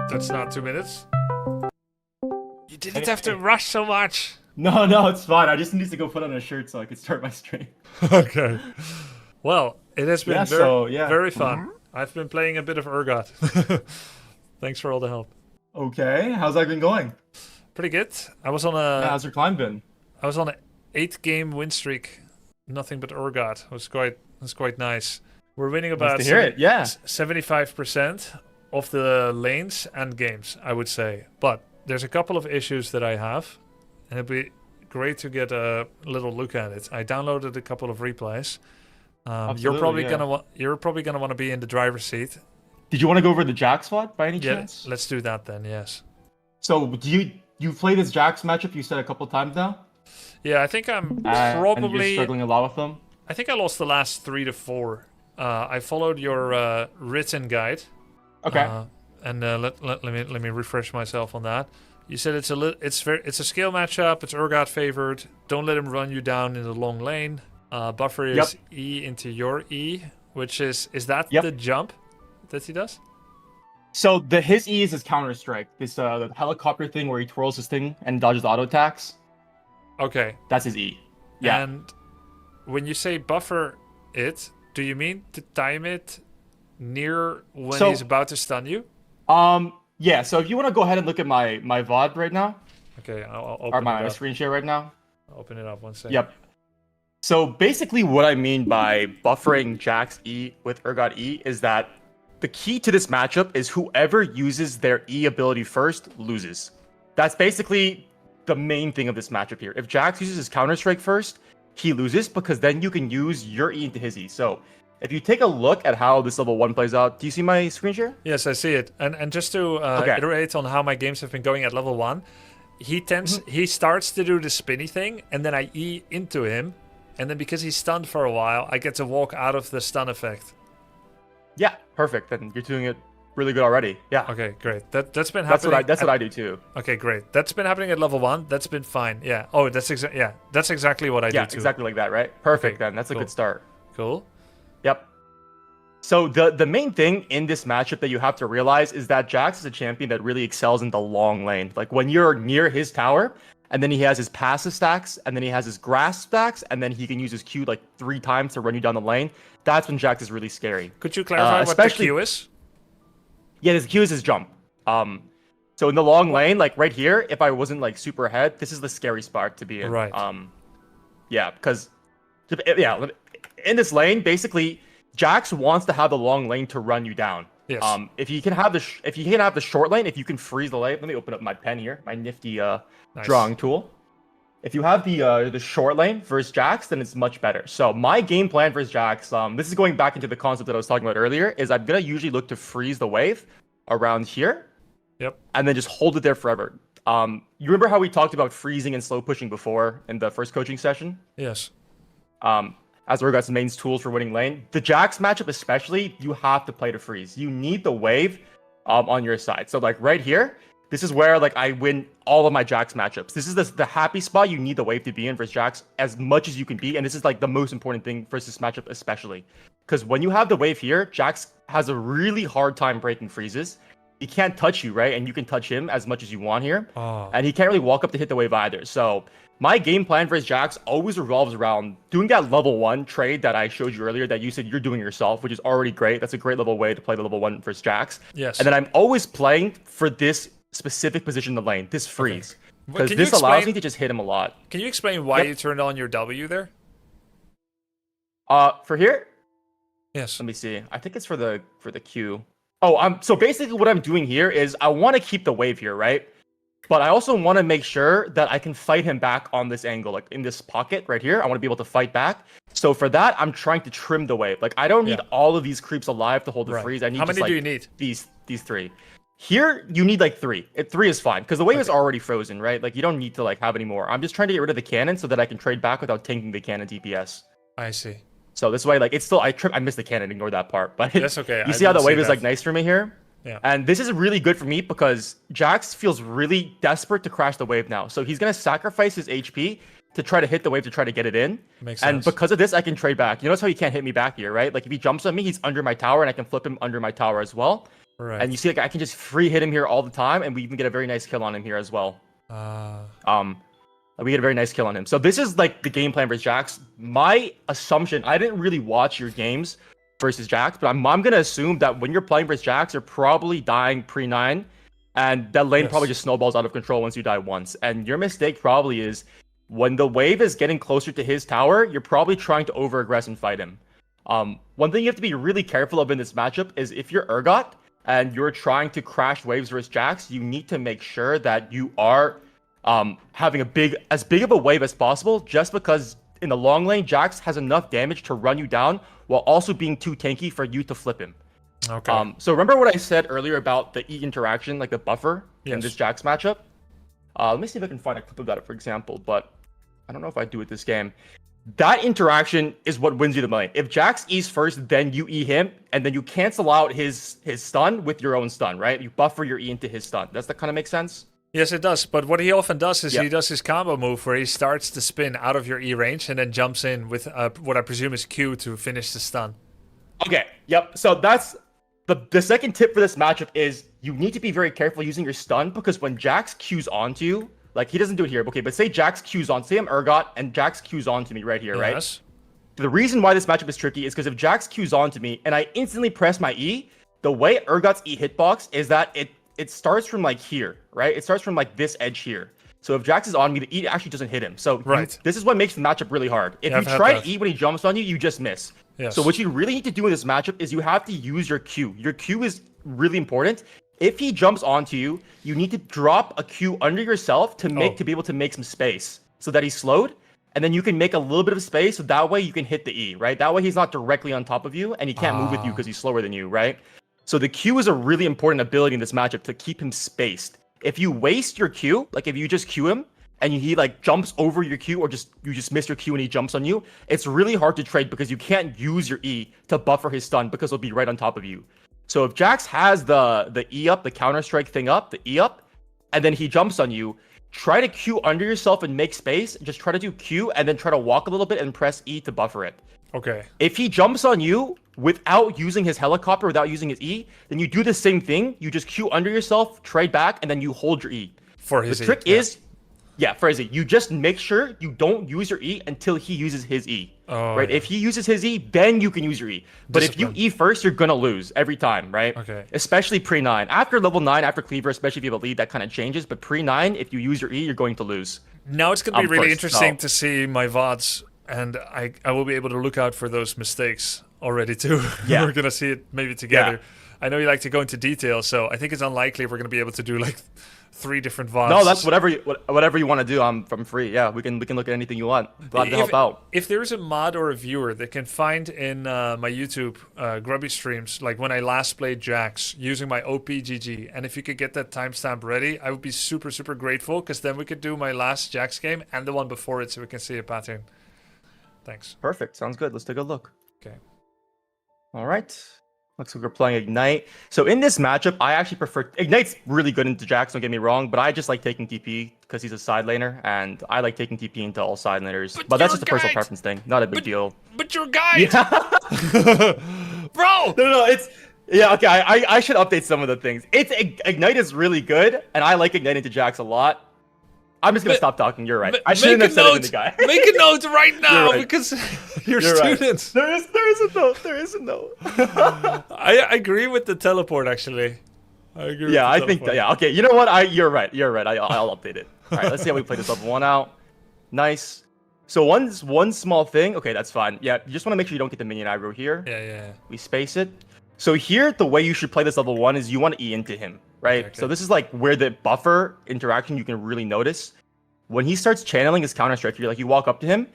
That's not 2 minutes. You didn't have to rush so much. No, it's fine. I just need to go put on a shirt so I can start my stream. Okay. Well, it has been very fun. I've been playing a bit of URGOT. Thanks for all the help. Okay, how's that been going? Pretty good. I was on a. Yeah, how's your climb been? I was on an 8-game win streak. Nothing but URGOT. It was quite nice. We're winning about Nice to hear it. Yeah. 75% of the lanes and games, I would say. But there's a couple of issues that I have, and it'd be great to get a little look at it. I downloaded a couple of replays. You're probably gonna want to be in the driver's seat. Did you want to go over the JAX spot by any chance? Let's do that then. Yes. So do you play this JAX matchup? You said a couple times now. Yeah, I think I'm And probably you're struggling a lot with them. I think I lost the last 3 to 4. I followed your written guide. Okay. Let me refresh myself on that. You said it's a scale matchup. It's URGOT favored. Don't let him run you down in the long lane. Buffer is E into your E, which is that the jump that he does? So his E is his counter strike. This the helicopter thing where he twirls his thing and dodges auto attacks. Okay. That's his E. Yeah. And when you say buffer it, do you mean to time it near when he's about to stun you? Yeah, so if you want to go ahead and look at my VOD right now. Okay, I'll open or my screen share right now. I'll open it up 1 second. Yep. So basically what I mean by buffering JAX E with URGOT E is that the key to this matchup is whoever uses their E ability first loses. That's basically the main thing of this matchup here. If JAX uses his Counter-Strike first, he loses because then you can use your E into his E. So if you take a look at how this level 1 plays out, do you see my screen share? Yes, I see it. And just to iterate on how my games have been going at level 1, he starts to do the spinny thing, and then I E into him, and then because he's stunned for a while, I get to walk out of the stun effect. Yeah, perfect. Then you're doing it really good already. Yeah. Okay, great. That's been happening. That's what I do too. Okay, great. That's been happening at level 1. That's been fine. Yeah. Oh, that's exactly what I do too. Yeah, exactly like that, right? Perfect. Okay, then that's a good start. Cool. Yep. So the main thing in this matchup that you have to realize is that JAX is a champion that really excels in the long lane. Like when you're near his tower, and then he has his passive stacks, and then he has his grasp stacks, and then he can use his Q like 3 times to run you down the lane. That's when JAX is really scary. Could you clarify what the Q is? Yeah, his Q is his jump. So in the long lane, like right here, if I wasn't like super ahead, this is the scary spot to be in. Right. Yeah, because in this lane, basically, JAX wants to have the long lane to run you down. Yes. If you can have the short lane, if you can freeze the lane. Let me open up my pen here, my nifty drawing tool. If you have the short lane versus JAX, then it's much better. So my game plan versus JAX, this is going back into the concept that I was talking about earlier, is I'm gonna usually look to freeze the wave around here. Yep. And then just hold it there forever. You remember how we talked about freezing and slow pushing before in the first coaching session? Yes. As URGOT's main tools for winning lane. The JAX matchup especially, you have to play to freeze. You need the wave on your side. So like right here, this is where like I win all of my JAX matchups. This is the happy spot you need the wave to be in versus JAX as much as you can be. And this is like the most important thing versus this matchup especially. Because when you have the wave here, JAX has a really hard time breaking freezes. He can't touch you, right? And you can touch him as much as you want here. Oh. And he can't really walk up to hit the wave either. So my game plan versus JAX always revolves around doing that level 1 trade that I showed you earlier that you said you're doing yourself, which is already great. That's a great level way to play the level 1 versus JAX. Yes. And then I'm always playing for this specific position in the lane, this freeze. Because this allows me to just hit him a lot. Can you explain why you turned on your W there? For here? Yes. Let me see. I think it's for the Q. Oh, so basically what I'm doing here is I want to keep the wave here, right? But I also want to make sure that I can fight him back on this angle, like in this pocket right here. I want to be able to fight back. So for that, I'm trying to trim the wave. Like I don't need all of these creeps alive to hold the freeze. I need How many do you need? These 3. Here, you need like 3. 3 is fine because the wave is already frozen, right? Like you don't need to like have any more. I'm just trying to get rid of the cannon so that I can trade back without tanking the cannon DPS. I see. So this way, like it's still I missed the cannon. Ignore that part. But that's okay. You see how the wave is like nice for me here? Yeah. And this is really good for me because JAX feels really desperate to crash the wave now. So he's gonna sacrifice his HP to try to hit the wave to try to get it in. Makes sense. And because of this, I can trade back. You notice how he can't hit me back here, right? Like if he jumps on me, he's under my tower, and I can flip him under my tower as well. Right. And you see, like, I can just free hit him here all the time, and we even get a very nice kill on him here as well. We get a very nice kill on him. So this is like the game plan versus JAX. My assumption, I didn't really watch your games versus JAX, but I'm gonna assume that when you're playing versus JAX, you're probably dying pre-9, and that lane probably just snowballs out of control once you die once. And your mistake probably is when the wave is getting closer to his tower, you're probably trying to over-aggress and fight him. One thing you have to be really careful of in this matchup is if you're URGOT and you're trying to crash waves versus JAX, you need to make sure that you are having as big of a wave as possible, just because in the long lane, JAX has enough damage to run you down while also being too tanky for you to flip him. Okay. So remember what I said earlier about the E interaction, like the buffer in this JAX matchup? Let me see if I can find a clip of that, for example, but I don't know if I do it this game. That interaction is what wins you the lane. If JAX E's first, then you E him, and then you cancel out his stun with your own stun, right? You buffer your E into his stun. Does that kind of make sense? Yes, it does. But what he often does is he does his combo move where he starts to spin out of your E range and then jumps in with what I presume is Q to finish the stun. Okay, yep. So that's the second tip for this matchup is you need to be very careful using your stun, because when JAX Q's onto you, like he doesn't do it here, okay, but say JAX Q's on, say I'm URGOT and JAX Q's onto me right here, right? The reason why this matchup is tricky is because if JAX Q's onto me and I instantly press my E, the way URGOT's E hitbox is that it starts from like here, right? It starts from like this edge here. So if JAX is on me, the E actually doesn't hit him. So this is what makes the matchup really hard. If you try to E when he jumps on you, you just miss. So what you really need to do in this matchup is you have to use your Q. Your Q is really important. If he jumps onto you, you need to drop a Q under yourself to be able to make some space so that he's slowed. And then you can make a little bit of space, so that way you can hit the E, right? That way he's not directly on top of you and he can't move with you because he's slower than you, right? So the Q is a really important ability in this matchup to keep him spaced. If you waste your Q, like if you just Q him and he like jumps over your Q, or you just miss your Q and he jumps on you, it's really hard to trade because you can't use your E to buffer his stun because he'll be right on top of you. So if JAX has the E up, the Counter-Strike thing up, the E up, and then he jumps on you, try to Q under yourself and make space. Just try to do Q and then try to walk a little bit and press E to buffer it. Okay. If he jumps on you without using his helicopter, without using his E, then you do the same thing. You just Q under yourself, trade back, and then you hold your E. For his E. The trick is, for his E. You just make sure you don't use your E until he uses his E. Right? If he uses his E, then you can use your E. But if you E first, you're gonna lose every time, right? Okay. Especially pre-9. After level 9, after Cleaver, especially if you have a lead, that kind of changes. But pre-9, if you use your E, you're going to lose. Now it's gonna be really interesting to see my VODs, and I will be able to look out for those mistakes already too. We're gonna see it maybe together. I know you like to go into detail, so I think it's unlikely we're gonna be able to do like 3 different VODs. No, that's whatever you want to do. I'm free. Yeah, we can look at anything you want. Glad to help out. If there is a mod or a viewer that can find in my YouTube Grubby streams, like when I last played JAX using my OPGG, and if you could get that timestamp ready, I would be super, super grateful, because then we could do my last JAX game and the one before it so we can see a pattern. Thanks. Perfect. Sounds good. Let's take a look. Okay. All right. Looks like we're playing Ignite. So in this matchup, I actually prefer... Ignite's really good into JAX, don't get me wrong, but I just like taking TP because he's a side laner, and I like taking TP into all side laners. But that's just a personal preference thing, not a big deal. But you're a guide! Bro! No, it's... Yeah, okay, I should update some of the things. Ignite is really good, and I like Ignite into JAX a lot. I'm just going to stop talking, you're right. I shouldn't have said it in the guy. Make a note right now, because you're students. Right. There is a note. I agree with the teleport, actually. I agree I think that, okay, you know what? You're right. I'll update it. All right, let's see how we play this level 1 out. Nice. So one small thing. Okay, that's fine. Yeah, you just want to make sure you don't get the minion aggro here. Yeah. We space it. So here, the way you should play this level 1 is you want to E into him, right? Okay. So this is like where the buffer interaction you can really notice. When he starts channeling his Counter-Strike, you walk up to him.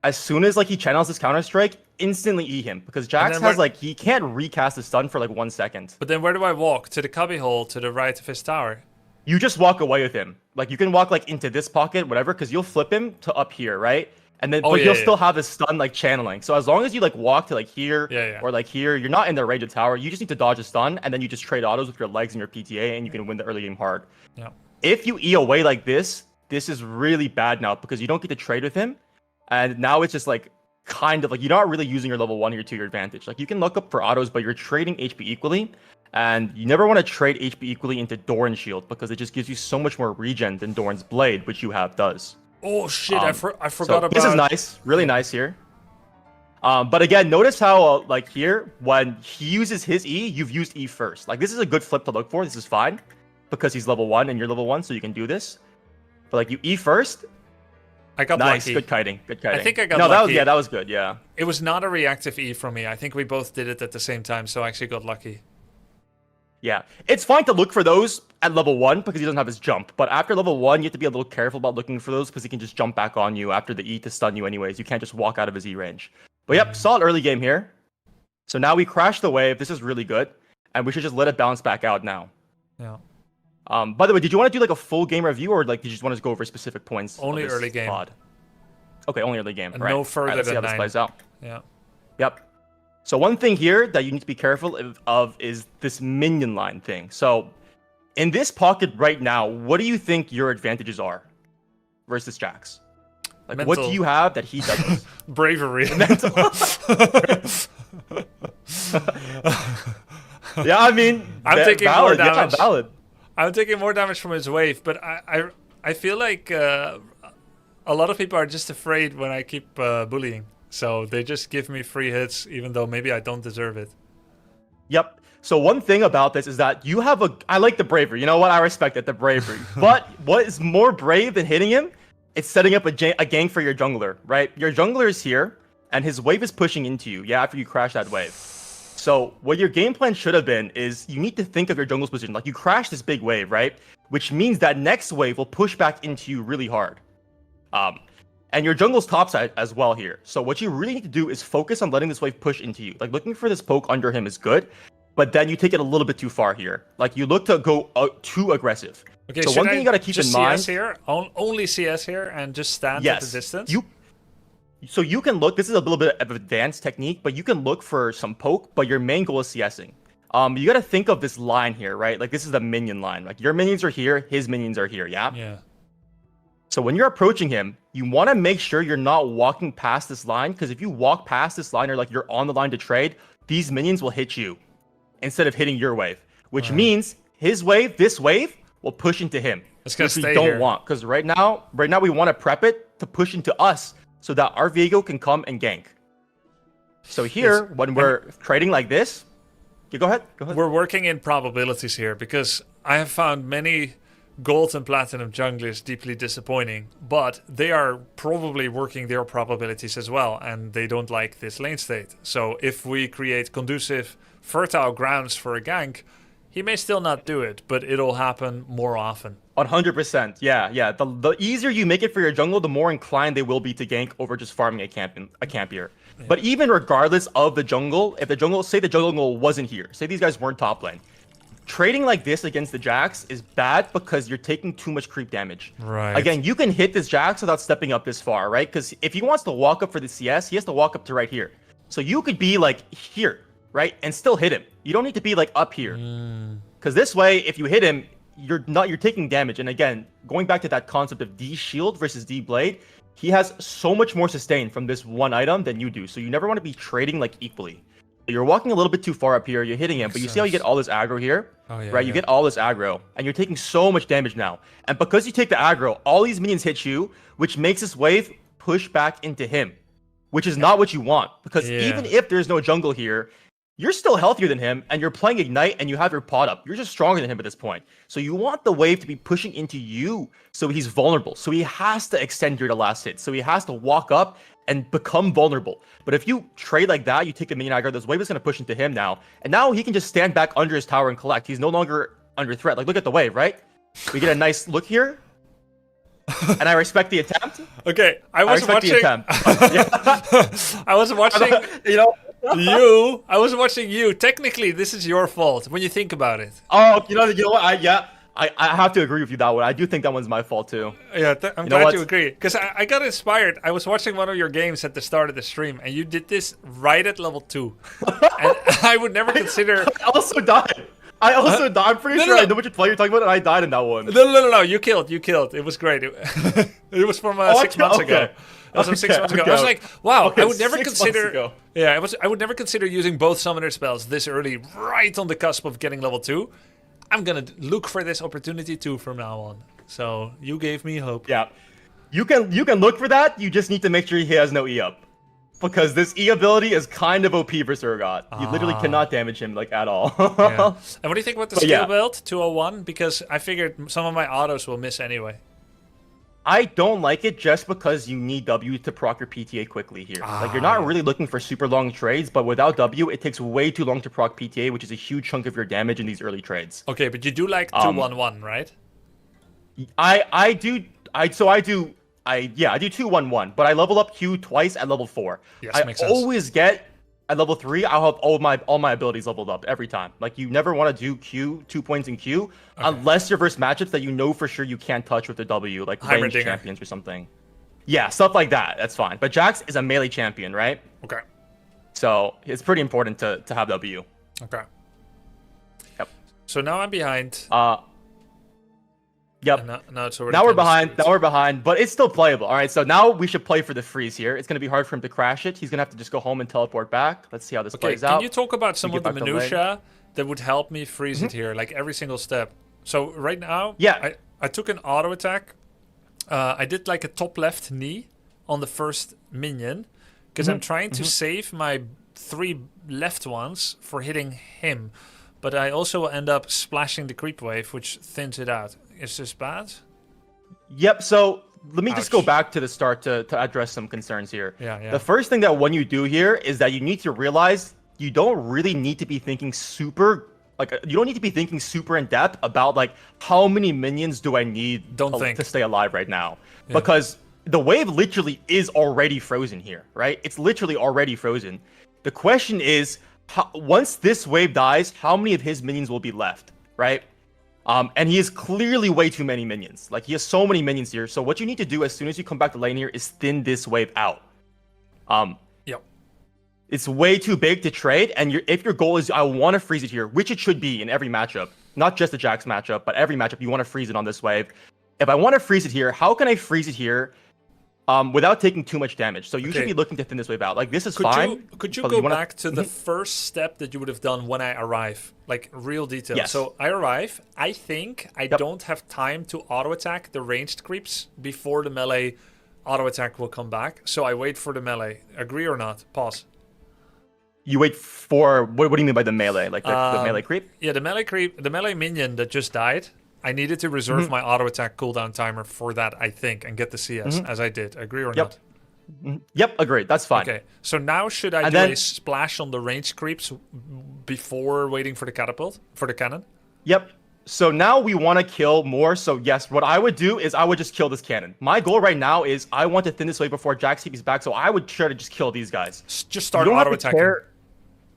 As soon as like he channels his Counter-Strike, instantly E him. Because JAX has like, he can't recast the stun for like 1 second. But then where do I walk? To the cubby hole to the right of his tower? You just walk away with him. Like you can walk like into this pocket, whatever, because you'll flip him to up here, right? And then but he'll still have his stun like channeling. So as long as you like walk to like here or like here, you're not in the range of tower. You just need to dodge a stun, and then you just trade autos with your legs and your PTA, and you can win the early game hard. Yeah. If you E away like this is really bad now because you don't get to trade with him. And now it's just like kind of like you're not really using your level 1 or 2 to your advantage. Like you can look up for autos, but you're trading HP equally. And you never want to trade HP equally into Doran's shield because it just gives you so much more regen than Doran's blade, which you have does. Oh shit! I forgot So about. this is nice, really nice here. But again, notice how like here when he uses his E, you've used E first. Like this is a good flip to look for. This is fine because he's level 1 and you're level 1, so you can do this. But like you E first. I got nice, lucky. good kiting, good kiting. I think I got no, lucky. that was good. Yeah. It was not a reactive E from me. I think we both did it at the same time, so I actually got lucky. Yeah, it's fine to look for those at level 1 because he doesn't have his jump. But after level 1, you have to be a little careful about looking for those because he can just jump back on you after the E to stun you anyways. You can't just walk out of his E range. But yep, solid early game here. So now we crash the wave. This is really good. And we should just let it bounce back out now. Yeah. By the way, did you want to do like a full game review or like did you just want to go over specific points? Only early game. Pod? Okay, only early game. And right. no further let's see how than this 9. plays out. Yeah. Yep. So one thing here that you need to be careful of is this minion line thing. So in this pocket right now, what do you think your advantages are versus JAX? Like Mental. what do you have that he doesn't? Bravery. Mental. Yeah, I mean, I'm taking valid, more damage. Yeah, valid. I'm taking more damage from his wave, but I feel like a lot of people are just afraid when I keep bullying. So they just give me free hits, even though maybe I don't deserve it. Yep. So one thing about this is that you have I like the bravery. You know what? I respect it, the bravery. But what is more brave than hitting him? It's setting up a gank for your jungler, right? Your jungler is here, and his wave is pushing into you, yeah, after you crash that wave. So what your game plan should have been is you need to think of your jungle's position. Like you crash this big wave, right? Which means that next wave will push back into you really hard. And your jungle's topside as well here. So what you really need to do is focus on letting this wave push into you. Like looking for this poke under him is good, but then you take it a little bit too far here. Like you look to go too aggressive. Okay, so one thing you got to keep in mind. CS here, only CS here, and just stand at the distance. So you can look. This is a little bit of advanced technique, but you can look for some poke. But your main goal is CSing. You got to think of this line here, right? Like this is the minion line. Like your minions are here, his minions are here. Yeah. Yeah. So when you're approaching him, you want to make sure you're not walking past this line, because if you walk past this line or like you're on the line to trade, these minions will hit you instead of hitting your wave, which means his wave, this wave, will push into him. It's gonna which stay we don't here. want, because right now we want to prep it to push into us so that our Viego can come and gank. So here, when we're trading like this, go ahead. We're working in probabilities here because I have found many gold and platinum junglers deeply disappointing, but they are probably working their probabilities as well, and they don't like this lane state. So if we create conducive, fertile grounds for a gank, he may still not do it, but it'll happen more often. 100%. Yeah. The easier you make it for your jungle, the more inclined they will be to gank over just farming a camp here. Yeah. But even regardless of the jungle, if the jungle, say the jungle wasn't here, say these guys weren't top lane, trading like this against the JAX is bad because you're taking too much creep damage. Right. Again, you can hit this JAX without stepping up this far, right? Because if he wants to walk up for the CS, he has to walk up to right here. So you could be like here, right? And still hit him. You don't need to be like up here. Because this way, if you hit him, you're taking damage. And again, going back to that concept of D shield versus D blade, he has so much more sustain from this one item than you do. So you never want to be trading like equally. You're walking a little bit too far up here, you're hitting him, but you see how you get all this aggro here? Oh, yeah, right? You get all this aggro, and you're taking so much damage now. And because you take the aggro, all these minions hit you, which makes this wave push back into him, which is not what you want. Because even if there's no jungle here, you're still healthier than him, and you're playing Ignite, and you have your pot up. You're just stronger than him at this point. So you want the wave to be pushing into you, so he's vulnerable. So he has to extend your last hit. So he has to walk up and become vulnerable. But if you trade like that, you take the minion aggro, this wave is going to push into him now. And now he can just stand back under his tower and collect. He's no longer under threat. Like, look at the wave, right? We get a nice look here. And I respect the attempt. Okay, I was watching... I was watching... I was watching you. Technically, this is your fault when you think about it. Oh, you know what? I have to agree with you that one. I do think that one's my fault too. Yeah, I'm glad you agree. Because I got inspired. I was watching one of your games at the start of the stream, and you did this right at level 2. And I would never consider... I also died. I'm pretty sure I know which play you're talking about, and I died in that one. No. You killed. It was great. It was from 6 months ago. As of 6 months ago. I was like, wow, Okay, I would never 6 months consider. ago. Yeah, I would never consider using both summoner spells this early, right on the cusp of getting level 2. I'm gonna look for this opportunity too from now on. So you gave me hope. Yeah, you can look for that. You just need to make sure he has no E up, because this E ability is kind of OP versus URGOT. You literally cannot damage him like at all. Yeah. And what do you think about the But skill yeah. build 201? Because I figured some of my autos will miss anyway. I don't like it just because you need W to proc your PTA quickly here. Like, you're not really looking for super long trades, but without W, it takes way too long to proc PTA, which is a huge chunk of your damage in these early trades. Okay, but you do like 211, right? I do 211, but I level up Q twice at level 4. Yes, makes sense. Always get at level 3, I'll have all my abilities leveled up every time. Like, you never want to do Q 2 points in Q unless you're versus matchups that you know for sure you can't touch with the W, like range champions or something. Yeah, stuff like that. That's fine. But JAX is a melee champion, right? Okay. So it's pretty important to have W. Okay. Yep. So now I'm behind. Yep. Now it's already. Now we're behind, but it's still playable. All right, so now we should play for the freeze here. It's going to be hard for him to crash it. He's going to have to just go home and teleport back. Let's see how this plays out. Can you talk about some of the get back to minutia that would help me freeze it here, like every single step? So right now, Yeah. I took an auto attack. I did like a top left knee on the first minion because I'm trying to save my 3 left ones for hitting him. But I also will end up splashing the creep wave, which thins it out. Is this bad? Yep, so let me just go Ouch. back to the start to address some concerns here. Yeah. The first thing that when you do here is that you need to realize you don't really need to be thinking super, like, you don't need to be thinking super in depth about, like, how many minions do I need to stay alive right now. Yeah. Because the wave literally is already frozen here, right? It's literally already frozen. The question is, once this wave dies, how many of his minions will be left, right? And he has clearly way too many minions. Like, he has so many minions here. So what you need to do as soon as you come back to lane here is thin this wave out. Yep. It's way too big to trade. And if your goal is, I want to freeze it here, which it should be in every matchup, not just the JAX matchup, but every matchup, you want to freeze it on this wave. If I want to freeze it here, how can I freeze it here without taking too much damage? So you should be looking to thin this wave out. Like, this is fine. Could you go back to the first step that you would have done when I arrive? Like, real detail. Yes. So I arrive. I think I don't have time to auto attack the ranged creeps before the melee auto attack will come back. So I wait for the melee. Agree or not? Pause. You wait for, what do you mean by the melee? Like the melee creep? Yeah, the melee creep, the melee minion that just died. I needed to reserve my auto attack cooldown timer for that, I think, and get the CS as I did. Agree or not? Yep, agreed. That's fine. Okay, so now should I do a splash on the range creeps before waiting for the catapult, for the cannon? Yep. So now we want to kill more. So yes, what I would do is I would just kill this cannon. My goal right now is I want to thin this wave before JAX TP's back, so I would try to just kill these guys. Just start auto attacking.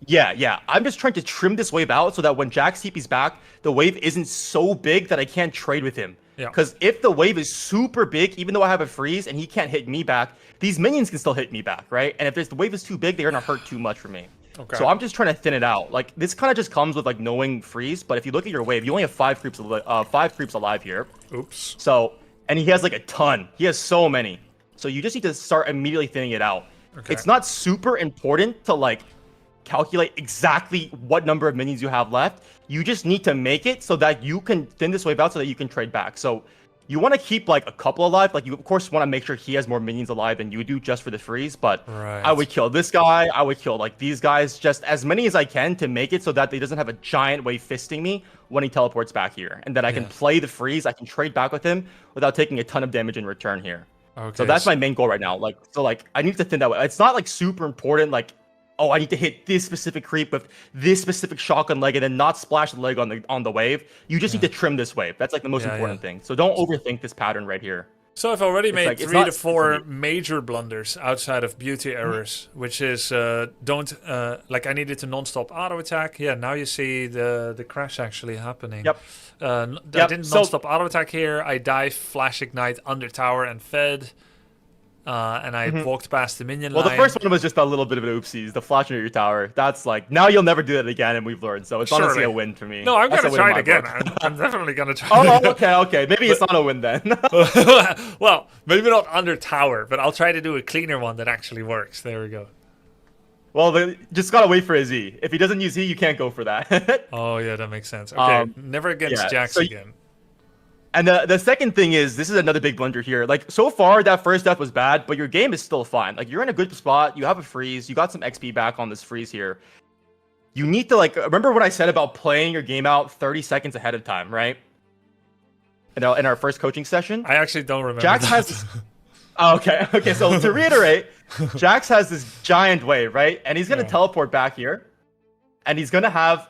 Yeah. I'm just trying to trim this wave out so that when JAX TP's back, the wave isn't so big that I can't trade with him. Yeah. Because if the wave is super big, even though I have a freeze and he can't hit me back, these minions can still hit me back, right? And if the wave is too big, they're gonna hurt too much for me. Okay. So I'm just trying to thin it out. Like, this kind of just comes with, like, knowing freeze. But if you look at your wave, you only have 5 creeps alive here. Oops. So, and he has like a ton. He has so many. So you just need to start immediately thinning it out. Okay. It's not super important to, like, calculate exactly what number of minions you have left. You just need to make it so that you can thin this wave out so that you can trade back. So you want to keep, like, a couple alive. Like, you of course want to make sure he has more minions alive than you do just for the freeze. But I would kill this guy. I would kill, like, these guys, just as many as I can to make it so that he doesn't have a giant wave fisting me when he teleports back here. And then I can play the freeze. I can trade back with him without taking a ton of damage in return here. Okay. So that's my main goal right now. Like, so, like, I need to thin that way. It's not, like, super important, like, oh, I need to hit this specific creep with this specific shotgun leg and then not splash the leg on the wave. You just need to trim this wave. That's, like, the most important thing. So don't overthink this pattern right here. So I've already made like, 3 to 4 major blunders outside of beauty errors, which is like, I needed to non-stop auto attack. Yeah, now you see the crash actually happening. Yep. I didn't non-stop auto attack here. I dive, flash ignite under tower and fed. and I walked past the minion Well, line. the first one was just a little bit of an oopsies. The flash under your tower. That's like, now you'll never do that again, and we've learned. So it's honestly a win for me. No, I'm That's going to a win try in it my again. book. I'm definitely going to try Oh, it. okay. Maybe it's not a win then. Well, maybe not under tower, but I'll try to do a cleaner one that actually works. There we go. Well, just gotta wait for his E. If he doesn't use E, you can't go for that. Oh, yeah, that makes sense. Okay, never against JAX so again. And the second thing is, this is another big blunder here. Like, so far, that first death was bad, but your game is still fine. Like, you're in a good spot. You have a freeze. You got some XP back on this freeze here. You need to, like, remember what I said about playing your game out 30 seconds ahead of time, right? In our first coaching session? I actually don't remember JAX that. has... Oh, okay, so to reiterate, JAX has this giant wave, right? And he's going to teleport back here. And he's going to have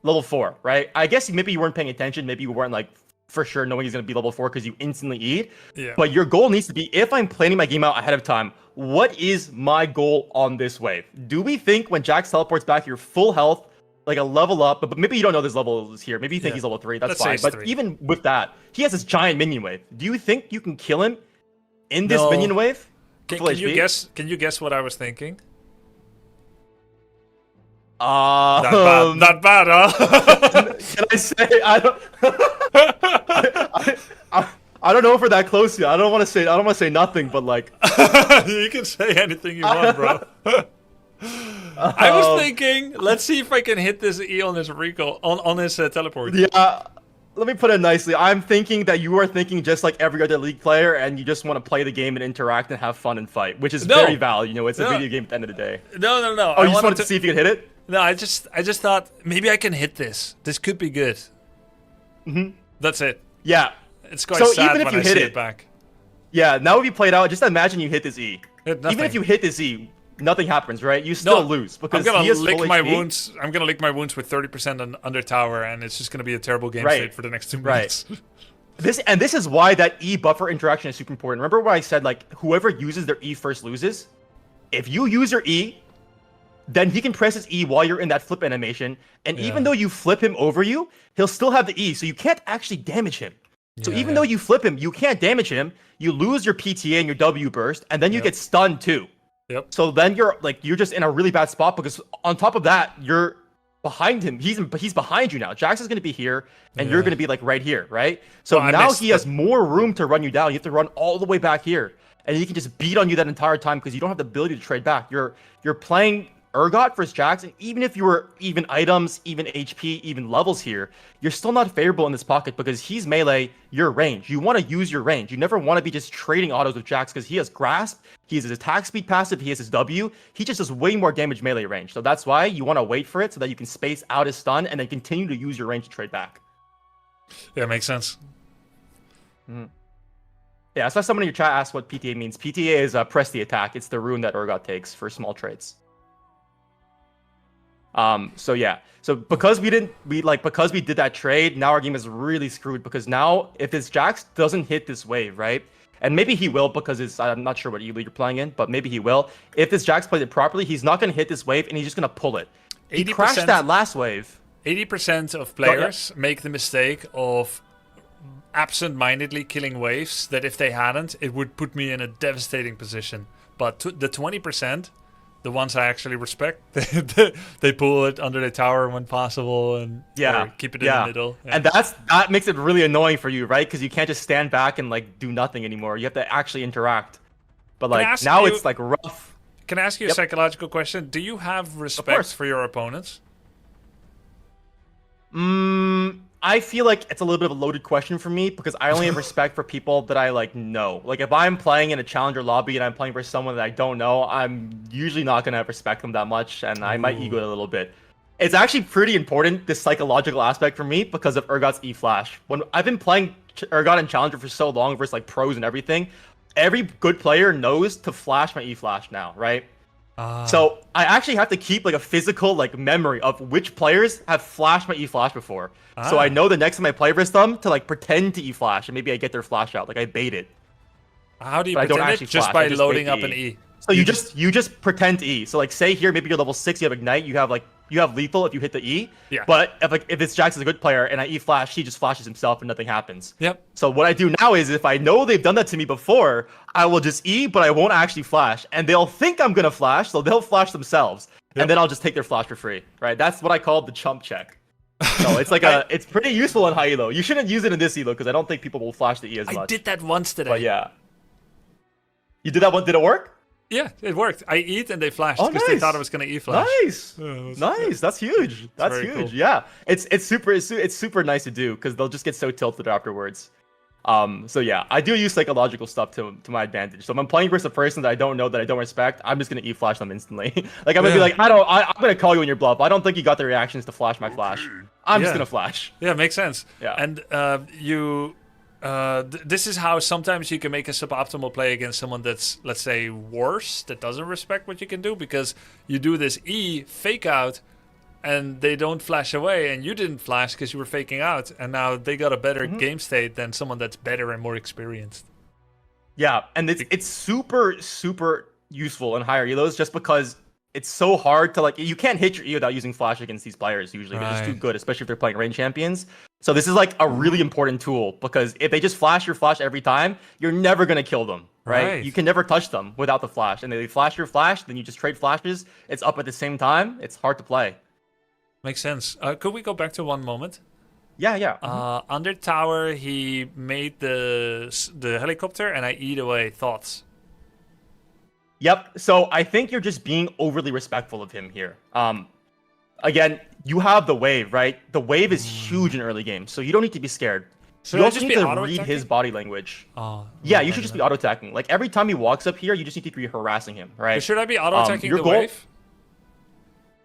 level 4, right? I guess maybe you weren't paying attention. Maybe you weren't, like, for sure knowing he's going to be level 4 because you instantly eat. Yeah. But your goal needs to be, if I'm planning my game out ahead of time, what is my goal on this wave? Do we think when JAX teleports back, you're full health, like a level up, but maybe you don't know this level is here. Maybe you think he's level 3. That's fine. But even with that, he has this giant minion wave. Do you think you can kill him in this minion wave? Can you guess? Can you guess what I was thinking? Not bad, huh? Can I say I don't? I don't know if we're that close yet. I don't want to say nothing, but like you can say anything you want, bro. I was thinking, let's see if I can hit this E on this recall on this teleport. Yeah. Let me put it nicely. I'm thinking that you are thinking just like every other League player, and you just want to play the game and interact and have fun and fight, which is very valid. You know, it's a video game at the end of the day. No. Oh, you just wanted to see if you could hit it? No, I just thought maybe I can hit this. This could be good. That's it. Yeah. It's quite sad even if when you I hit see it it back. Yeah. Now if you play it out, just imagine you hit this E. Even if you hit this E, nothing happens, right? You still lose because I'm gonna he is lick full my HP. wounds. I'm gonna lick my wounds with 30% under tower, and it's just gonna be a terrible game state for the next 2 minutes. This is why that E buffer interaction is super important. Remember what I said? Like, whoever uses their E first loses. If you use your E, then he can press his E while you're in that flip animation, and even though you flip him over you, he'll still have the E, so you can't actually damage him. So even though you flip him, you can't damage him. You lose your PTA and your W burst, and then you get stunned too. So then you're just in a really bad spot because on top of that, you're behind him. He's behind you now. JAX is going to be here, and you're going to be like right here, right? So now he has more room to run you down. You have to run all the way back here, and he can just beat on you that entire time because you don't have the ability to trade back. You're playing URGOT versus JAX, and even if you were even items, even HP, even levels here, you're still not favorable in this pocket because he's melee, you're range. You want to use your range. You never want to be just trading autos with JAX because he has grasp, he has his attack speed passive, he has his W. He just does way more damage melee range. So that's why you want to wait for it so that you can space out his stun and then continue to use your range to trade back. Yeah, makes sense. Yeah, I saw someone in your chat ask what PTA means. PTA is press the attack. It's the rune that URGOT takes for small trades. So yeah, so because we did that trade, now our game is really screwed because now if this JAX doesn't hit this wave, right? And maybe he will because I'm not sure what E-League you're playing in, but maybe he will. If this JAX plays it properly, he's not going to hit this wave and he's just going to pull it. He crashed that last wave. 80% of players make the mistake of absent-mindedly killing waves that if they hadn't, it would put me in a devastating position. But the 20%, the ones I actually respect, they pull it under the tower when possible and keep it in the middle. Yeah. And that makes it really annoying for you, right? Because you can't just stand back and like do nothing anymore. You have to actually interact. But like now it's like rough. Can I ask you a psychological question? Do you have respect for your opponents? I feel like it's a little bit of a loaded question for me because I only have respect for people that I like know. Like if I'm playing in a challenger lobby and I'm playing for someone that I don't know, I'm usually not gonna respect them that much, and I might ego it a little bit. It's actually pretty important, this psychological aspect for me, because of URGOT's E flash. When I've been playing URGOT and challenger for so long versus like pros and everything, every good player knows to flash my E flash now, right? So I actually have to keep like a physical like memory of which players have flashed my E flash before. So I know the next time I play versus them to like pretend to E flash and maybe I get their flash out. Like I bait it. How do you pretend it? Just by loading up an E. So you just pretend to E. So like say here maybe you're level 6, you have ignite, you have like you have lethal if you hit the E. Yeah. But if this JAX is a good player and I E flash, he just flashes himself and nothing happens. Yep. So what I do now is if I know they've done that to me before, I will just E, but I won't actually flash. And they'll think I'm going to flash, so they'll flash themselves. Yep. And then I'll just take their flash for free, right? That's what I call the chump check. So it's like it's pretty useful in high elo. You shouldn't use it in this elo because I don't think people will flash the E as much. I did that once today. But yeah. You did that one? Did it work? Yeah, it worked. I eat and they flashed Oh, because they nice. thought I was going to E-flash. Nice. Nice. That's huge. That's very huge. cool. Yeah. It's super nice to do because they'll just get so tilted afterwards. So yeah, I do use psychological stuff to my advantage. So if I'm playing versus a person that I don't know, that I don't respect, I'm just gonna E-flash them instantly. Like I'm gonna be like, I'm gonna call you in your bluff. I don't think you got the reactions to flash my flash. I'm just gonna flash. Yeah, makes sense. Yeah. And this is how sometimes you can make a suboptimal play against someone that's, let's say, worse, that doesn't respect what you can do, because you do this E fake out and they don't flash away, and you didn't flash because you were faking out, and now they got a better game state than someone that's better and more experienced. Yeah, and it's super useful in higher elos just because it's so hard to, like, you can't hit your E without using flash against these players usually. They're just too good, especially if they're playing range champions. So this is like a really important tool because if they just flash your flash every time, you're never gonna kill them, right? You can never touch them without the flash. And if they flash your flash, then you just trade flashes. It's up at the same time. It's hard to play. Makes sense. Could we go back to one moment? Yeah. Under tower, he made the helicopter, and I eat away. Thoughts? Yep. So I think you're just being overly respectful of him here. Again, you have the wave, right? The wave is huge in early game, so you don't need to be scared. You also need to read his body language. Yeah, you should just be auto-attacking. Like every time he walks up here, you just need to be harassing him, right? Should I be auto-attacking the wave?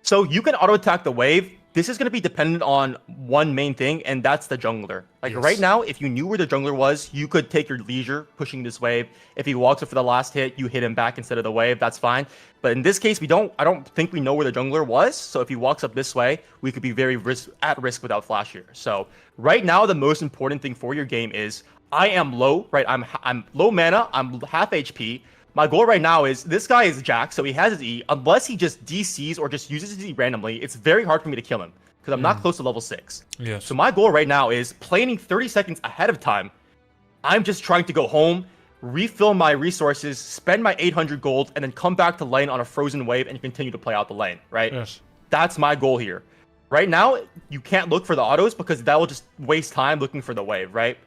So you can auto-attack the wave. This is going to be dependent on one main thing, and that's the jungler. Like right now, if you knew where the jungler was, you could take your leisure pushing this wave. If he walks up for the last hit, you hit him back instead of the wave. That's fine. But in this case, I don't think we know where the jungler was. So if he walks up this way, we could be very at risk without flash here. So right now, the most important thing for your game is I am low, right? I'm low mana. I'm half HP. My goal right now is, this guy is JAX, so he has his E. Unless he just DCs or just uses his E randomly, it's very hard for me to kill him because I'm not close to level 6. Yes. So my goal right now is planning 30 seconds ahead of time. I'm just trying to go home, refill my resources, spend my 800 gold, and then come back to lane on a frozen wave and continue to play out the lane, right? Yes. That's my goal here. Right now, you can't look for the autos because that will just waste time looking for the wave, right?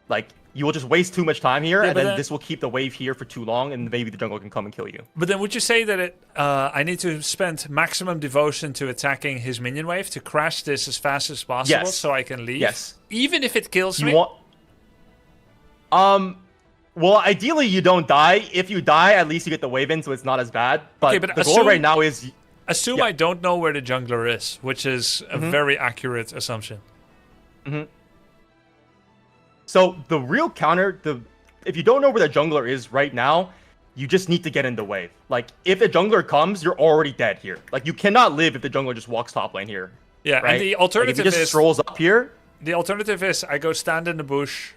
Like, you will just waste too much time here, and then this will keep the wave here for too long, and maybe the jungle can come and kill you. But then would you say that I need to spend maximum devotion to attacking his minion wave to crash this as fast as possible so I can leave? Yes. Even if it kills me? Well, ideally you don't die. If you die, at least you get the wave in, so it's not as bad. But, the goal right now is... Assume I don't know where the jungler is, which is a very accurate assumption. So the real counter, if you don't know where the jungler is right now, you just need to get in the wave. Like, if the jungler comes, you're already dead here. Like, you cannot live if the jungler just walks top lane here. Yeah, right? And the alternative if he just strolls up here. The alternative is I go stand in the bush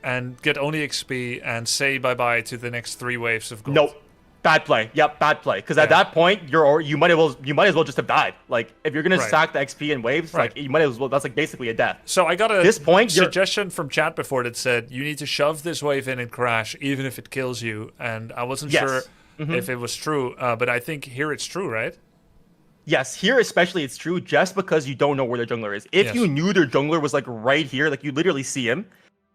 and get only XP and say bye-bye to the next 3 waves of gold. Nope. Bad play. Yep, bad play. Because at that point, you might as well just have died. Like, if you're gonna stack the XP in waves, like, you might as well. That's like basically a death. So I got a suggestion from chat before that said you need to shove this wave in and crash, even if it kills you. And I wasn't sure if it was true, but I think here it's true, right? Yes, here especially it's true, just because you don't know where the jungler is. If you knew their jungler was like right here, like you literally see him,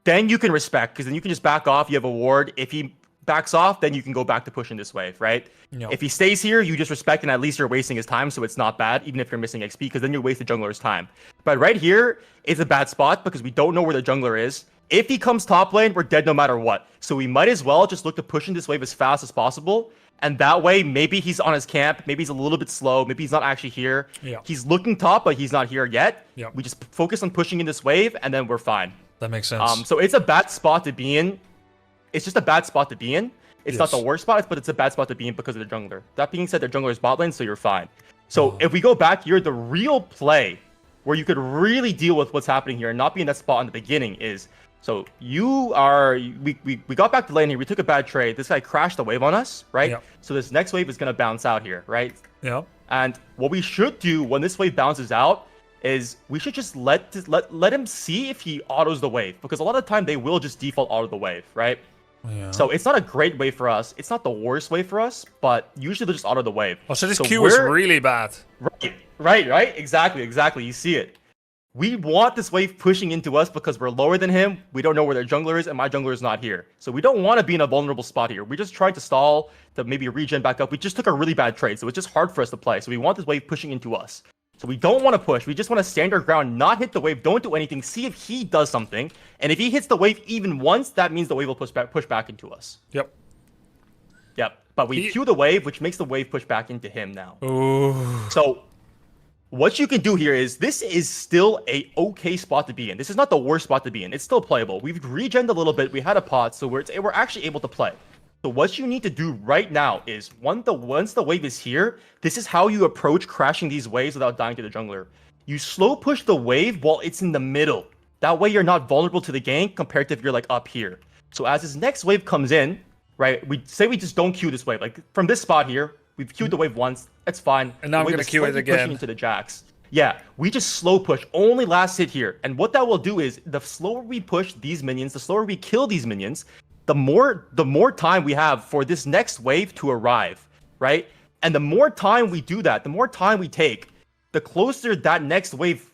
then you can respect, because then you can just back off. You have a ward. If he backs off, then you can go back to pushing this wave, right? If he stays here, you just respect, and at least you're wasting his time, so it's not bad, even if you're missing XP, because then you waste the jungler's time. But right here is a bad spot because we don't know where the jungler is. If he comes top lane, we're dead no matter what. So we might as well just look to pushing this wave as fast as possible, and that way maybe he's on his camp, maybe he's a little bit slow, maybe he's not actually here. He's looking top, but he's not here yet. We just focus on pushing in this wave, and then we're fine. That makes sense. So it's a bad spot to be in. It's just a bad spot to be in. It's not the worst spot, but it's a bad spot to be in because of the jungler. That being said, the jungler is bot lane, so you're fine. So if we go back here, the real play where you could really deal with what's happening here and not be in that spot in the beginning is, so we got back to lane here. We took a bad trade. This guy crashed the wave on us, right? So this next wave is going to bounce out here, right? And what we should do when this wave bounces out is we should just let him see if he autos the wave, because a lot of the time they will just default auto the wave, right? Yeah. So it's not a great way for us. It's not the worst way for us, but usually they'll just auto the wave. Oh, so this Q is really bad. Right. Exactly. You see it. We want this wave pushing into us because we're lower than him. We don't know where their jungler is, and my jungler is not here. So we don't want to be in a vulnerable spot here. We just tried to stall to maybe regen back up. We just took a really bad trade, so it's just hard for us to play. So we want this wave pushing into us. So we don't want to push. We just want to stand our ground, not hit the wave, don't do anything, see if he does something. And if he hits the wave even once, that means the wave will push back into us. Yep. But we Q the wave, which makes the wave push back into him now. Ooh. So what you can do here is, this is still a okay spot to be in. This is not the worst spot to be in. It's still playable. We've regened a little bit. We had a pot, so we're actually able to play. So what you need to do right now is, once the wave is here, this is how you approach crashing these waves without dying to the jungler. You slow push the wave while it's in the middle. That way you're not vulnerable to the gank compared to if you're like up here. So as this next wave comes in, right, we just don't queue this wave. Like from this spot here, we've queued the wave once, that's fine. And now I'm going to queue it again. Into the JAX. Yeah, we just slow push, only last hit here. And what that will do is, the slower we push these minions, the slower we kill these minions, the more time we have for this next wave to arrive, right? And the more time we do that, the more time we take, the closer that next wave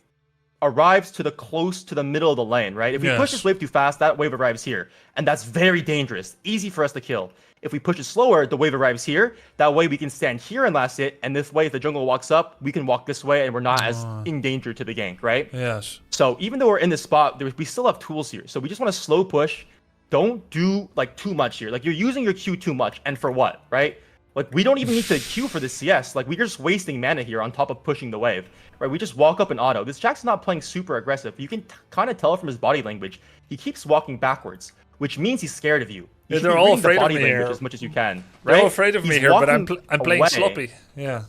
arrives to the middle of the lane, right? If we push this wave too fast, that wave arrives here. And that's very dangerous, easy for us to kill. If we push it slower, the wave arrives here. That way we can stand here and last hit, and this way if the jungle walks up, we can walk this way and we're not as in danger to the gank, right? Yes. So even though we're in this spot, we still have tools here. So we just want to slow push. Don't do like too much here. Like, you're using your Q too much, and for what, right? Like, we don't even need to Q for the CS. Like, we're just wasting mana here on top of pushing the wave, right? We just walk up and auto. This JAX is not playing super aggressive. You can kind of tell from his body language. He keeps walking backwards, which means he's scared of you. Yeah, they're all afraid of me here. As much as you can, right? They're all afraid of me here, but I'm playing sloppy. Yeah.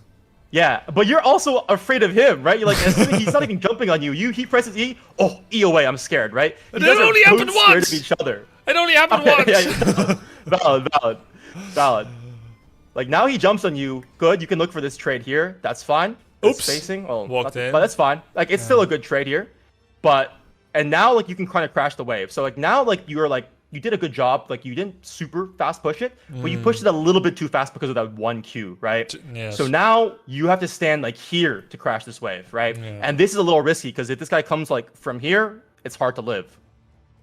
Yeah, but you're also afraid of him, right? You're like, as soon as he's not even jumping on you. He presses E. Oh, E away. I'm scared, right? It only happened once. Scared of each other. It only happened once. Yeah. Valid. Like, now he jumps on you. Good. You can look for this trade here. That's fine. Oops. Spacing. Oh, walked in. But that's fine. Like, it's still a good trade here. And now, like, you can kind of crash the wave. So, like, now, like, you did a good job. Like, you didn't super fast push it, but you pushed it a little bit too fast because of that one Q, right? Yes. So now you have to stand like here to crash this wave, right? Yeah. And this is a little risky because if this guy comes like from here, it's hard to live.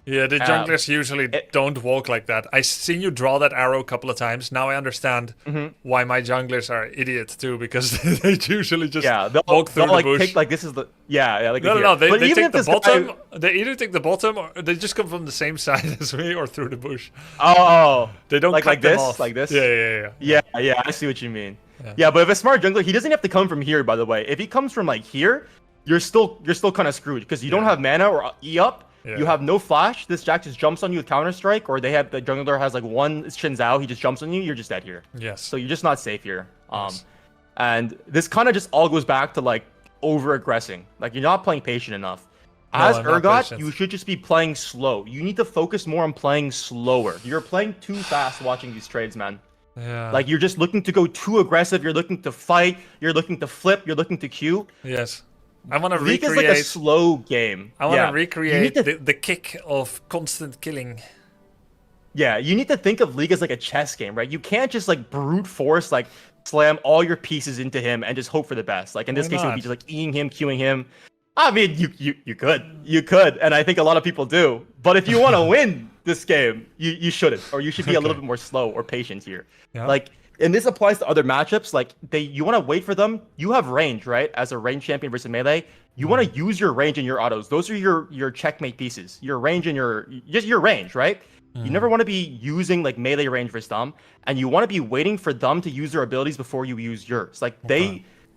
Yeah, the junglers usually don't walk like that. I've seen you draw that arrow a couple of times. Now I understand why my junglers are idiots too, because they usually just walk through the like bush. Take, like this is the like no. They take the bottom. They either take the bottom or they just come from the same side as me or through the bush. Oh, they don't like them this, off. like this. Yeah. I see what you mean. Yeah, but if a smart jungler, he doesn't have to come from here. By the way, if he comes from like here, you're still kind of screwed because you don't have mana or E up. Yeah. You have no flash. This JAX just jumps on you with Counter Strike, or the jungler has like one Shin Zhao. He just jumps on you. You're just dead here. Yes. So you're just not safe here. And this kind of just all goes back to like over aggressing. Like, you're not playing patient enough. As URGOT, you should just be playing slow. You need to focus more on playing slower. You're playing too fast watching these trades, man. Yeah. Like, you're just looking to go too aggressive. You're looking to fight. You're looking to flip. You're looking to Q. Yes. I want to recreate. League is like a slow game. I want to recreate the kick of constant killing. Yeah, you need to think of League as like a chess game, right? You can't just like brute force, like slam all your pieces into him and just hope for the best. Like in this case, it would be just like Eing him, queuing him. I mean, you could, and I think a lot of people do. But if you want to win this game, you shouldn't, or you should be a little bit more slow or patient here. Yeah. Like. And this applies to other matchups. Like, you want to wait for them. You have range, right? As a range champion versus melee, you want to use your range and your autos. Those are your checkmate pieces. Your range and your range, right? You never want to be using like melee range versus them, and you want to be waiting for them to use their abilities before you use yours. Like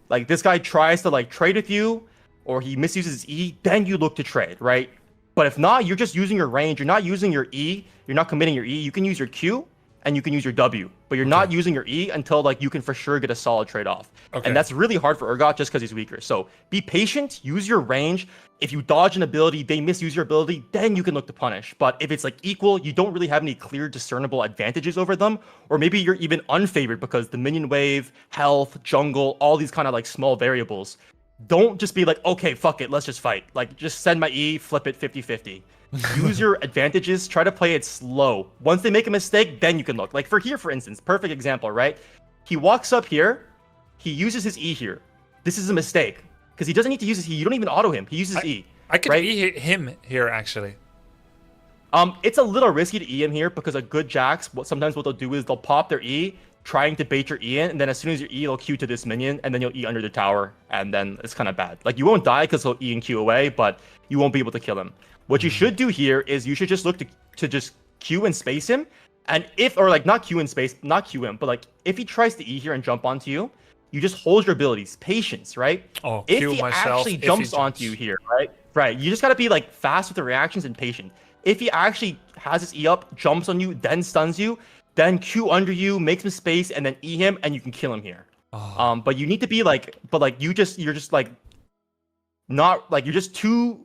like this guy tries to like trade with you, or he misuses his E, then you look to trade, right? But if not, you're just using your range. You're not using your E. You're not committing your E. You can use your Q. and you can use your W, but you're not using your E until like you can for sure get a solid trade-off. And that's really hard for URGOT just because he's weaker. So be patient, use your range. If you dodge an ability, they misuse your ability, then you can look to punish. But if it's like equal, you don't really have any clear discernible advantages over them, or maybe you're even unfavored because the minion wave, health, jungle, all these kind of like small variables. Don't just be like, okay, fuck it, let's just fight. Like, just send my E, flip it 50-50. Use your advantages, try to play it slow. Once they make a mistake, then you can look. Like, for here, for instance, perfect example, right? He walks up here, he uses his E here. This is a mistake, because he doesn't need to use his E. You don't even auto him. He uses E. I could E him here, actually. It's a little risky to E him here, because a good JAX, sometimes what they'll do is they'll pop their E, trying to bait your E in, and then as soon as your E, it'll Q to this minion, and then you'll E under the tower, and then it's kind of bad. Like, you won't die because he'll E and Q away, but you won't be able to kill him. What you should do here is you should just look to just Q and space him, and if, or like not Q and space, not Q him, but like if he tries to E here and jump onto you, you just hold your abilities, patience, right? Oh, if he actually jumps onto you here, right, you just gotta be like fast with the reactions and patient. If he actually has his E up, jumps on you, then stuns you, then Q under you, makes him space, and then E him, and you can kill him here. But you need to be like, you're just like, not like, you're just too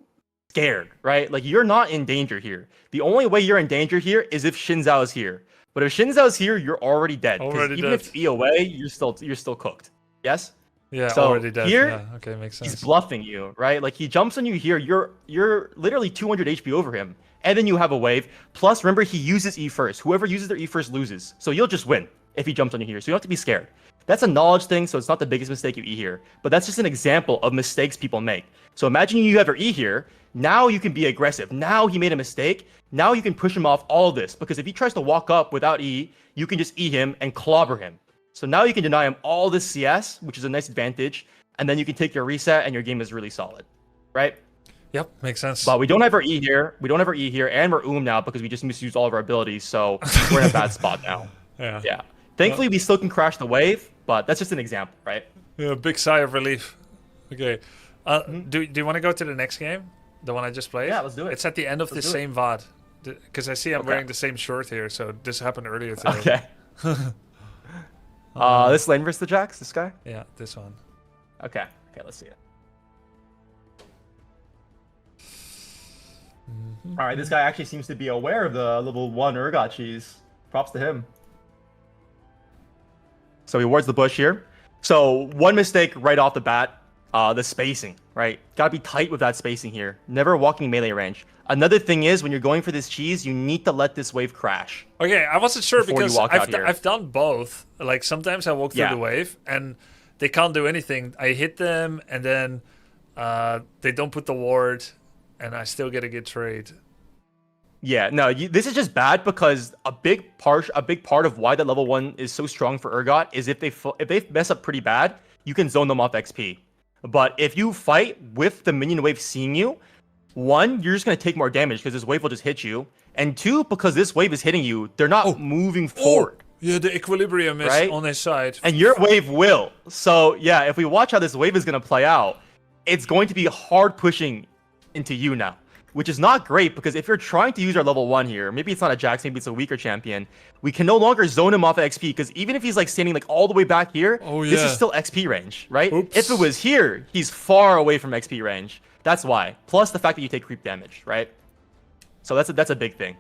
scared, right? Like, you're not in danger here. The only way you're in danger here is if Xin Zhao is here. But if Xin Zhao is here, you're already dead. Even if you E away, you're still cooked. Yes? Yeah, so already dead. Here, yeah, okay, makes sense. He's bluffing you, right? Like, he jumps on you here, you're literally 200 HP over him. And then you have a wave. Plus, remember, he uses E first. Whoever uses their E first loses. So you'll just win if he jumps on you here. So you don't have to be scared. That's a knowledge thing, so it's not the biggest mistake you E here. But that's just an example of mistakes people make. So imagine you have your E here. Now you can be aggressive. Now he made a mistake. Now you can push him off all this. Because if he tries to walk up without E, you can just E him and clobber him. So now you can deny him all this CS, which is a nice advantage. And then you can take your reset and your game is really solid. Right? Yep, makes sense. But we don't have our E here. We don't have our E here, and we're now because we just misused all of our abilities. So we're in a bad spot now. Yeah. Thankfully, we still can crash the wave, but that's just an example, right? Yeah, big sigh of relief. Okay. Do you want to go to the next game? The one I just played? Yeah, let's do it. It's at the end of the same VOD. Because I see I'm wearing the same shirt here, so this happened earlier today. Okay. This lane versus the JAX, this guy? Yeah, this one. Okay, let's see it. All right, this guy actually seems to be aware of the level 1 URGOT cheese. Props to him. So he wards the bush here. So one mistake right off the bat, the spacing, right? Gotta be tight with that spacing here. Never walking melee range. Another thing is, when you're going for this cheese, you need to let this wave crash. Okay, I wasn't sure because I've done both. Like, sometimes I walk through the wave, and they can't do anything. I hit them, and then they don't put the ward, and I still get a good trade. Yeah, no, this is just bad because a big part of why that level 1 is so strong for URGOT is if they mess up pretty bad, you can zone them off XP. But if you fight with the minion wave seeing you, 1, you're just going to take more damage because this wave will just hit you. And 2, because this wave is hitting you, they're not moving forward. Yeah, the equilibrium is on his side. And your wave will. So, yeah, if we watch how this wave is going to play out, it's going to be hard pushing into you now. Which is not great, because if you're trying to use our level 1 here, maybe it's not a JAX, maybe it's a weaker champion, we can no longer zone him off of XP, because even if he's like standing like all the way back here, this is still XP range, right? Oops. If it was here, he's far away from XP range. That's why. Plus the fact that you take creep damage, right? So that's a big thing.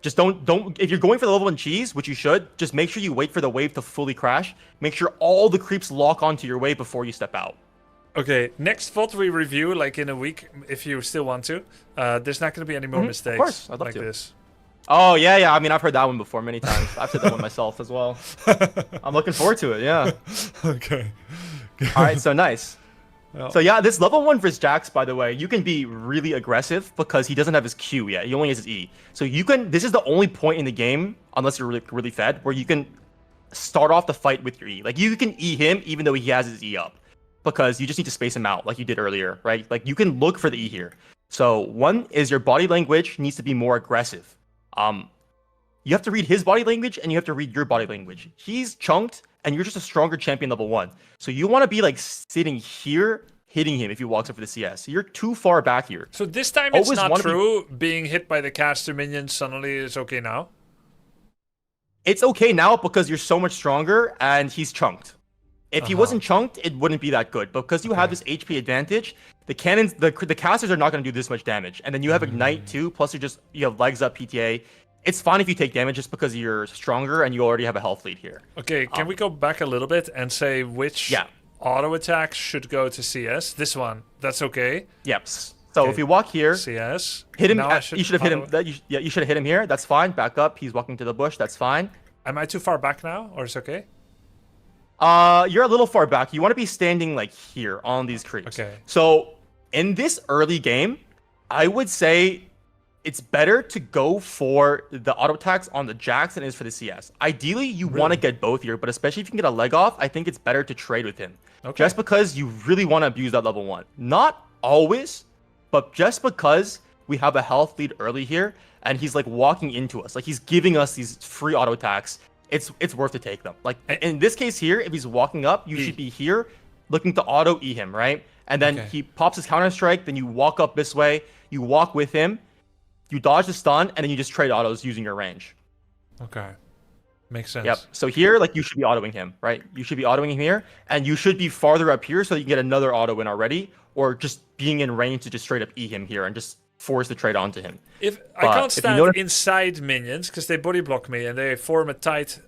Just don't if you're going for the level 1 cheese, which you should, just make sure you wait for the wave to fully crash. Make sure all the creeps lock onto your wave before you step out. Okay, next VOD we review, like in a week, if you still want to. There's not going to be any more mistakes of course, I'd love like to. this. Oh, yeah. I mean, I've heard that one before many times. I've said that one myself as well. I'm looking forward to it, yeah. Okay. All right, so nice. Well. So yeah, this level 1 versus JAX, by the way, you can be really aggressive because he doesn't have his Q yet. He only has his E. So you can, this is the only point in the game, unless you're really fed, where you can start off the fight with your E. Like, you can E him even though he has his E up. Because you just need to space him out like you did earlier, right? Like, you can look for the E here. So 1 is your body language needs to be more aggressive. You have to read his body language and you have to read your body language. He's chunked and you're just a stronger champion level 1. So you want to be like sitting here hitting him if he walks up for the CS. So you're too far back here. So this time it's not true. Being hit by the caster minion suddenly is okay now. It's okay now because you're so much stronger and he's chunked. If he wasn't chunked, it wouldn't be that good. But because you have this HP advantage, the cannons, the casters are not going to do this much damage. And then you have Ignite too, plus you have legs up PTA. It's fine if you take damage just because you're stronger and you already have a health lead here. Okay, can we go back a little bit and say which auto attacks should go to CS? This one, that's okay. Yep. So if we walk here, CS, hit him. You should have hit him. You should have hit him here. That's fine. Back up. He's walking to the bush. That's fine. Am I too far back now, or is it okay? You're a little far back. You want to be standing like here on these creeps. Okay. So in this early game, I would say it's better to go for the auto attacks on the JAX than it is for the CS. Ideally, you want to get both here, but especially if you can get a leg off, I think it's better to trade with him. Okay. Just because you really want to abuse that level 1. Not always, but just because we have a health lead early here, and he's like walking into us, like he's giving us these free auto attacks, it's worth to take them. Like in this case here, if he's walking up, you should be here looking to auto E him, right? And then he pops his counter strike, then you walk up this way, you walk with him, you dodge the stun, and then you just trade autos using your range. Okay. Makes sense. Yep. So here, like, you should be autoing him, right? You should be autoing him here, and you should be farther up here so that you can get another auto in already, or just being in range to just straight up E him here and just force the trade onto him. I can't stand inside minions because they body block me and they form a tight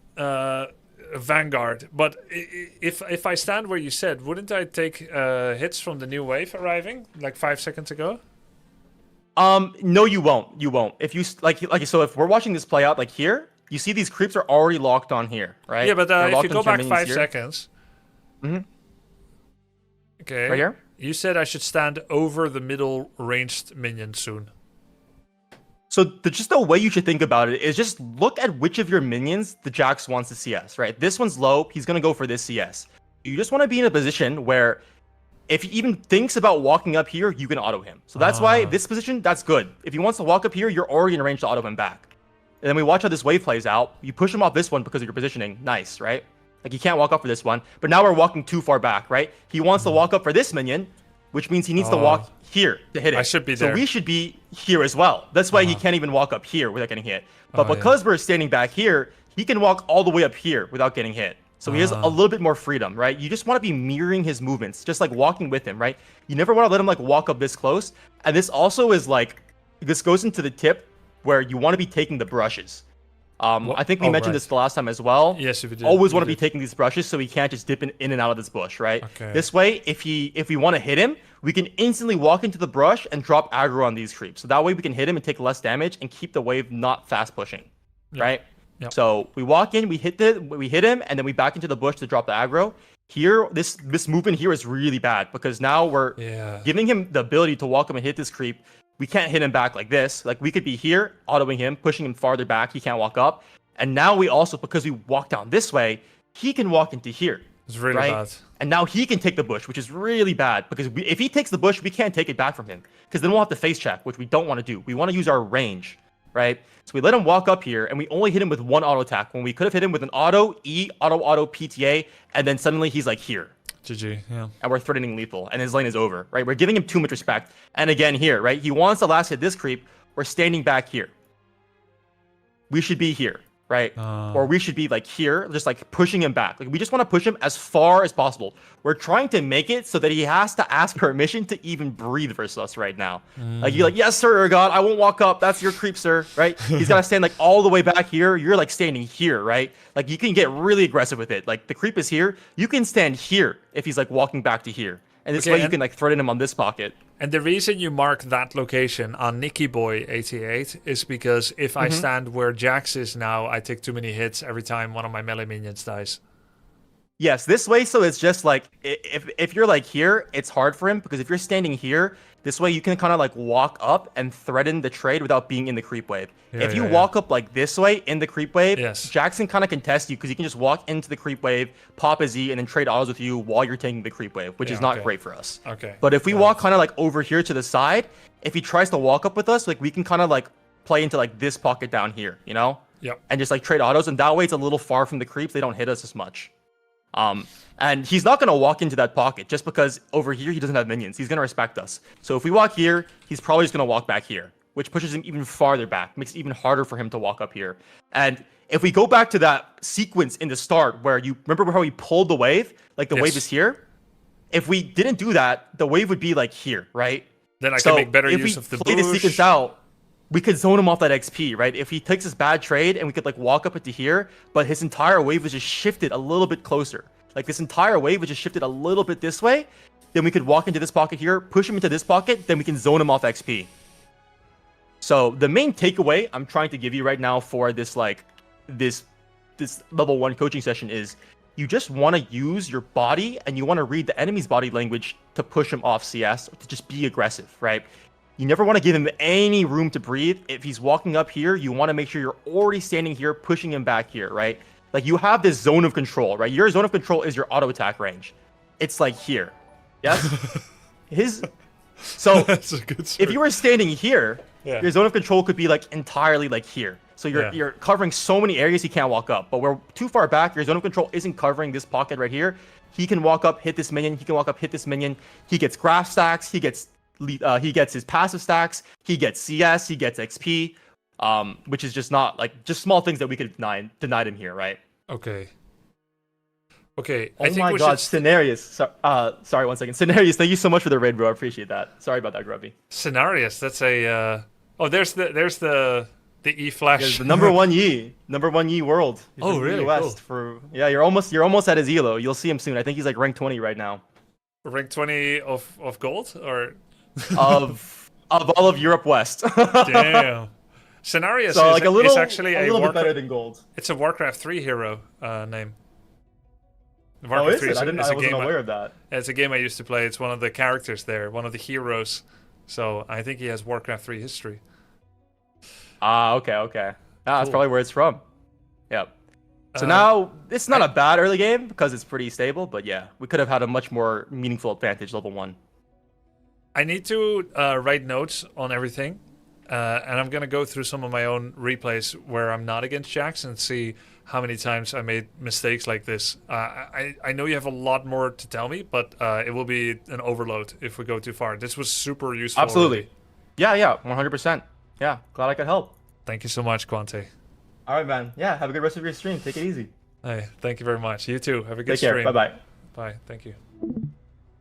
vanguard. But if I stand where you said, wouldn't I take hits from the new wave arriving like 5 seconds ago? No, you won't. You won't. If you so if we're watching this play out like here, you see these creeps are already locked on here, right? Yeah, but if you go back 5 seconds. Okay. Right here? You said I should stand over the middle ranged minion soon. So just the way you should think about it is just look at which of your minions the JAX wants to CS, right? This one's low. He's going to go for this CS. You just want to be in a position where if he even thinks about walking up here, you can auto him. So that's why this position, that's good. If he wants to walk up here, you're already in range to auto him back. And then we watch how this wave plays out. You push him off this one because of your positioning. Nice, right? Like, you can't walk up for this one. But now we're walking too far back, right? He wants to walk up for this minion, which means he needs to walk here to hit it. I should be there. So we should be here as well. That's why he can't even walk up here without getting hit. But because we're standing back here, he can walk all the way up here without getting hit. So he has a little bit more freedom, right? You just want to be mirroring his movements, just like walking with him, right? You never want to let him like walk up this close. And this also is like, this goes into the tip where you want to be taking the brushes. I think we mentioned this the last time as well. Yes, if you did. Always want to be taking these brushes so he can't just dip in and out of this bush, right? Okay. This way, if we want to hit him, we can instantly walk into the brush and drop aggro on these creeps. So that way we can hit him and take less damage and keep the wave not fast pushing, right? Yep. So we walk in, we hit him, and then we back into the bush to drop the aggro. Here, this movement here is really bad because now we're giving him the ability to walk up and hit this creep. We can't hit him back like this. Like, we could be here, autoing him, pushing him farther back. He can't walk up. And now we also, because we walk down this way, he can walk into here. It's really bad. And now he can take the bush, which is really bad. Because if he takes the bush, we can't take it back from him. Because then we'll have to face check, which we don't want to do. We want to use our range, right? So we let him walk up here, and we only hit him with one auto attack. When we could have hit him with an auto, E, auto, PTA, and then suddenly he's like here. GG, yeah. And we're threatening lethal, and his lane is over, right? We're giving him too much respect. And again here, right? He wants to last hit this creep. We're standing back here. We should be here, right? Or we should be like here, just like pushing him back. Like, we just want to push him as far as possible. We're trying to make it so that he has to ask permission to even breathe versus us right now. Like, you're like, yes, sir, URGOT, I won't walk up. That's your creep, sir, right? He's got to stand like all the way back here. You're like standing here, right? Like, you can get really aggressive with it. Like, the creep is here. You can stand here if he's like walking back to here. And this way you can like threaten him on this pocket. And the reason you mark that location on Nicky Boy 88 is because if I stand where JAX is now, I take too many hits every time one of my melee minions dies. Yes, this way, so it's just like, if you're like here, it's hard for him, because if you're standing here, this way you can kind of like walk up and threaten the trade without being in the creep wave. If you walk up like this way in the creep wave, Jackson kind of contest you, because he can just walk into the creep wave, pop a Z, and then trade autos with you while you're taking the creep wave, which is not great for us. But if we walk kind of like over here to the side, if he tries to walk up with us, like, we can kind of like play into like this pocket down here, you know? And just like trade autos, and that way it's a little far from the creeps. They don't hit us as much. And he's not going to walk into that pocket just because over here he doesn't have minions. He's going to respect us. So if we walk here, he's probably just going to walk back here. which pushes him even farther back, makes it even harder for him to walk up here. And if we go back to that sequence in the start where you remember how he pulled the wave, like the wave is here. If we didn't do that, the wave would be like here, right? Then I can make better use of the bush. If we play the sequence out, we could zone him off that XP, right? If he takes this bad trade and we could like walk up into here, but his entire wave was just shifted a little bit closer. Like this entire wave was just shifted a little bit this way, then we could walk into this pocket here, push him into this pocket, then we can zone him off XP. So the main takeaway I'm trying to give you right now for this like this level 1 coaching session is you just want to use your body and you want to read the enemy's body language to push him off CS, to just be aggressive, right? You never want to give him any room to breathe. If he's walking up here, you want to make sure you're already standing here, pushing him back here, right? Like you have this zone of control, right? Your zone of control is your auto attack range. It's like here. Yes? So That's a good if you were standing here, Yeah. your zone of control could be like entirely like here. So you're covering so many areas he can't walk up. But we're too far back. Your zone of control isn't covering this pocket right here. He can walk up, hit this minion. He can walk up, hit this minion. He gets graph stacks. He gets his passive stacks. He gets CS. He gets XP. Which is just not like just small things that we could have denied him here, right? Okay. Okay. Oh my God, Scenarius. Sorry, 1 second. Scenarius, thank you so much for the raid, bro. I appreciate that. Sorry about that, Grubby. Scenarius. That's a. Oh, there's the E flash. There's the number 1 Yi world. He's Oh, in the really? West Cool. you're almost at his elo. You'll see him soon. I think he's like rank 20 right now. Rank 20 of gold or of all of Europe West. damn. Scenarius So is, like a little, is actually a little bit better than gold. It's a Warcraft 3 hero name. Oh, is it? I wasn't aware of that. It's a game I used to play. It's one of the characters there, one of the heroes. So I think he has Warcraft 3 history. Ah, okay. That's Cool. probably where it's from. Yep. So now it's not a bad early game because it's pretty stable, but yeah, we could have had a much more meaningful advantage level 1. I need to write notes on everything, and I'm gonna go through some of my own replays where I'm not against JAX and see how many times I made mistakes like this. I know you have a lot more to tell me, but it will be an overload if we go too far. This was super useful. Absolutely. Already. Yeah, 100%. Yeah, glad I could help. Thank you so much, Quante. All right, man. Yeah, have a good rest of your stream. Take it easy. Hey, thank you very much. You too. Have a good Take care. stream. Bye-bye. Bye. Thank you.